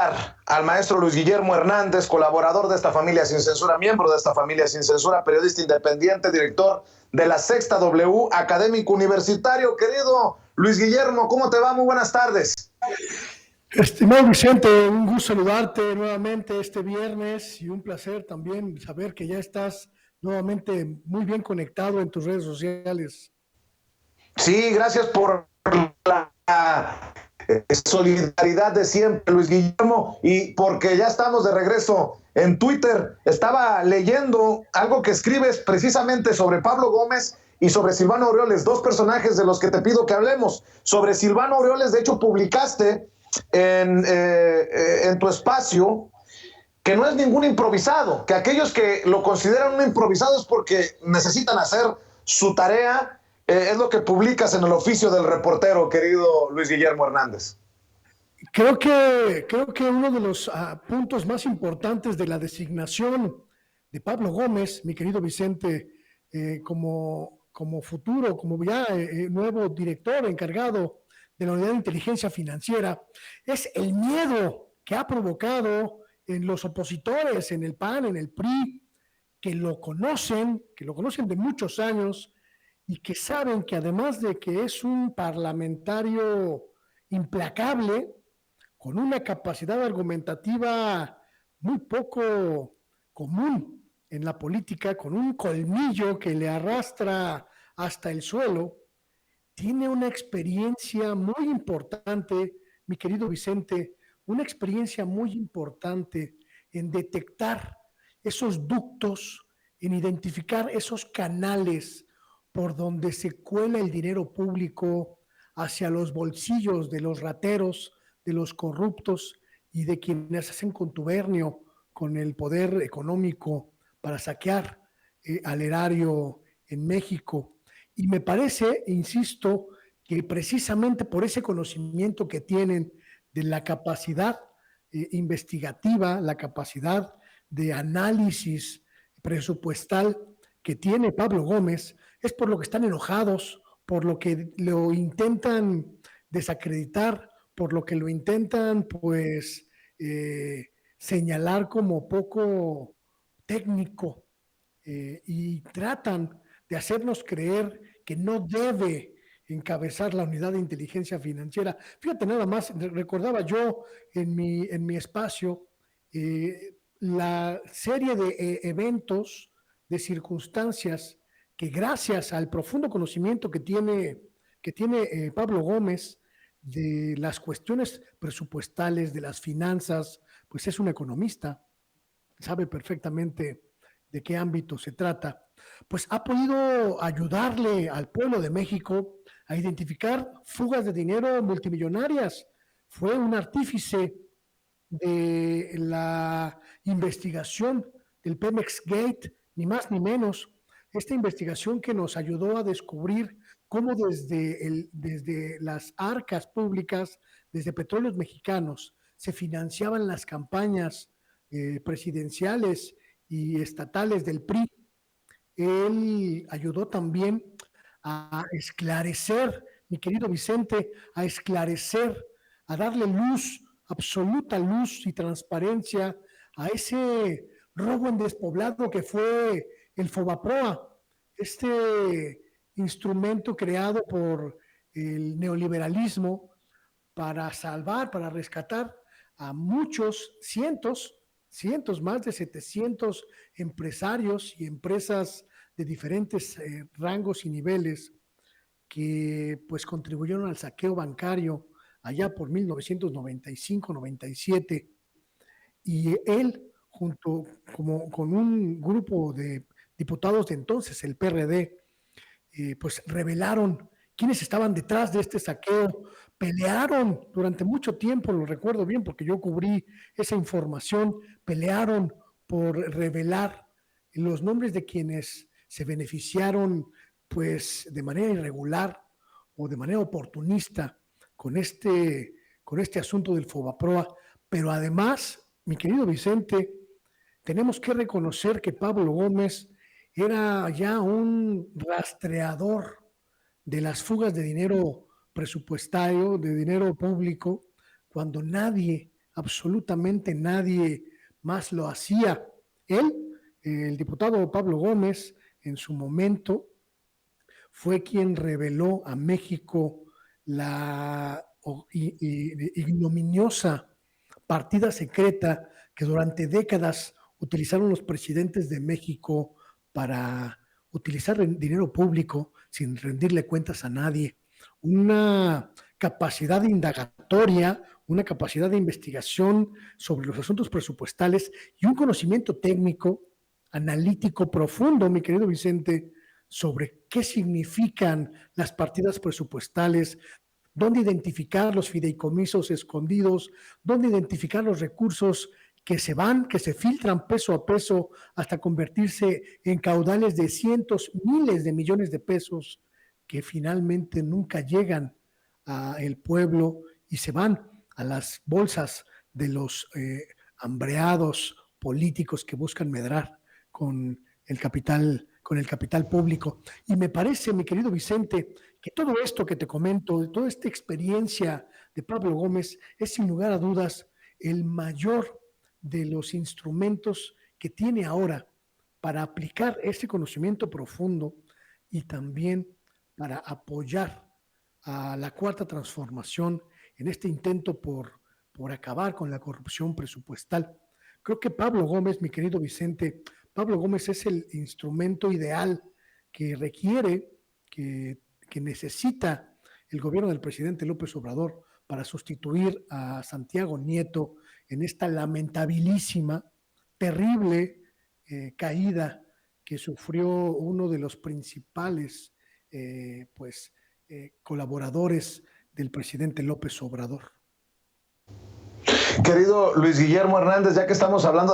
al maestro Luis Guillermo Hernández, colaborador de esta familia sin censura, miembro de esta familia sin censura, periodista independiente, director de La Sexta W, académico universitario. Querido Luis Guillermo, ¿cómo te va? Muy buenas tardes. Estimado Vicente, un gusto saludarte nuevamente este viernes y un placer también saber que ya estás nuevamente muy bien conectado en tus redes sociales. Sí, gracias por la solidaridad de siempre, Luis Guillermo, y porque ya estamos de regreso en Twitter. Estaba leyendo algo que escribes precisamente sobre Pablo Gómez y sobre Silvano Aureoles, dos personajes de los que te pido que hablemos. Sobre Silvano Aureoles, de hecho, publicaste en tu espacio que no es ningún improvisado, que aquellos que lo consideran un improvisado es porque necesitan hacer su tarea. Es lo que publicas en el oficio del reportero, querido Luis Guillermo Hernández. Creo que uno de los puntos más importantes de la designación de Pablo Gómez, mi querido Vicente, como futuro, como ya nuevo director encargado de la Unidad de Inteligencia Financiera, es el miedo que ha provocado en los opositores, en el PAN, en el PRI, que lo conocen de muchos años y que saben que además de que es un parlamentario implacable, con una capacidad argumentativa muy poco común en la política, con un colmillo que le arrastra hasta el suelo, tiene una experiencia muy importante, mi querido Vicente, una experiencia muy importante en detectar esos ductos, en identificar esos canales por donde se cuela el dinero público hacia los bolsillos de los rateros, de los corruptos y de quienes hacen contubernio con el poder económico para saquear al erario en México. Y me parece, insisto, que precisamente por ese conocimiento que tienen de la capacidad investigativa, la capacidad de análisis presupuestal que tiene Pablo Gómez, es por lo que están enojados, por lo que lo intentan desacreditar, por lo que lo intentan, pues, señalar como poco técnico, y tratan de hacernos creer que no debe encabezar la unidad de inteligencia financiera. Fíjate, nada más, recordaba yo en mi espacio la serie de eventos, de circunstancias que gracias al profundo conocimiento que tiene Pablo Gómez de las cuestiones presupuestales, de las finanzas, pues es un economista, sabe perfectamente de qué ámbito se trata, pues ha podido ayudarle al pueblo de México a identificar fugas de dinero multimillonarias. Fue un artífice de la investigación del Pemex Gate, ni más ni menos. Esta investigación que nos ayudó a descubrir cómo desde las arcas públicas, desde Petróleos Mexicanos, se financiaban las campañas presidenciales y estatales del PRI. Él ayudó también a esclarecer, mi querido Vicente, a esclarecer, a darle luz, absoluta luz y transparencia a ese robo en despoblado que fue el FOBAPROA, este instrumento creado por el neoliberalismo para salvar, para rescatar a muchos, cientos, más de 700 empresarios y empresas de diferentes rangos y niveles que pues contribuyeron al saqueo bancario allá por 1995-97, y él junto con un grupo de diputados de entonces, el PRD, pues revelaron quiénes estaban detrás de este saqueo, pelearon durante mucho tiempo, lo recuerdo bien porque yo cubrí esa información, pelearon por revelar los nombres de quienes se beneficiaron pues de manera irregular o de manera oportunista con este asunto del FOBAPROA. Pero además, mi querido Vicente, tenemos que reconocer que Pablo Gómez era ya un rastreador de las fugas de dinero presupuestario, de dinero público, cuando nadie, absolutamente nadie más lo hacía. Él, el diputado Pablo Gómez, en su momento, fue quien reveló a México la ignominiosa partida secreta que durante décadas utilizaron los presidentes de México para utilizar dinero público sin rendirle cuentas a nadie. Una capacidad indagatoria, una capacidad de investigación sobre los asuntos presupuestales y un conocimiento técnico, analítico profundo, mi querido Vicente, sobre qué significan las partidas presupuestales, dónde identificar los fideicomisos escondidos, dónde identificar los recursos que se van, que se filtran peso a peso hasta convertirse en caudales de cientos, miles de millones de pesos que finalmente nunca llegan al pueblo y se van a las bolsas de los hambreados políticos que buscan medrar con el capital público. Y me parece, mi querido Vicente, que todo esto que te comento, toda esta experiencia de Pablo Gómez, es sin lugar a dudas el mayor de los instrumentos que tiene ahora para aplicar ese conocimiento profundo y también para apoyar a la Cuarta Transformación en este intento por acabar con la corrupción presupuestal. Creo que Pablo Gómez, mi querido Vicente, Pablo Gómez es el instrumento ideal que requiere, que necesita el gobierno del presidente López Obrador para sustituir a Santiago Nieto en esta lamentabilísima, terrible caída que sufrió uno de los principales colaboradores del presidente López Obrador. Querido Luis Guillermo Hernández, ya que estamos hablando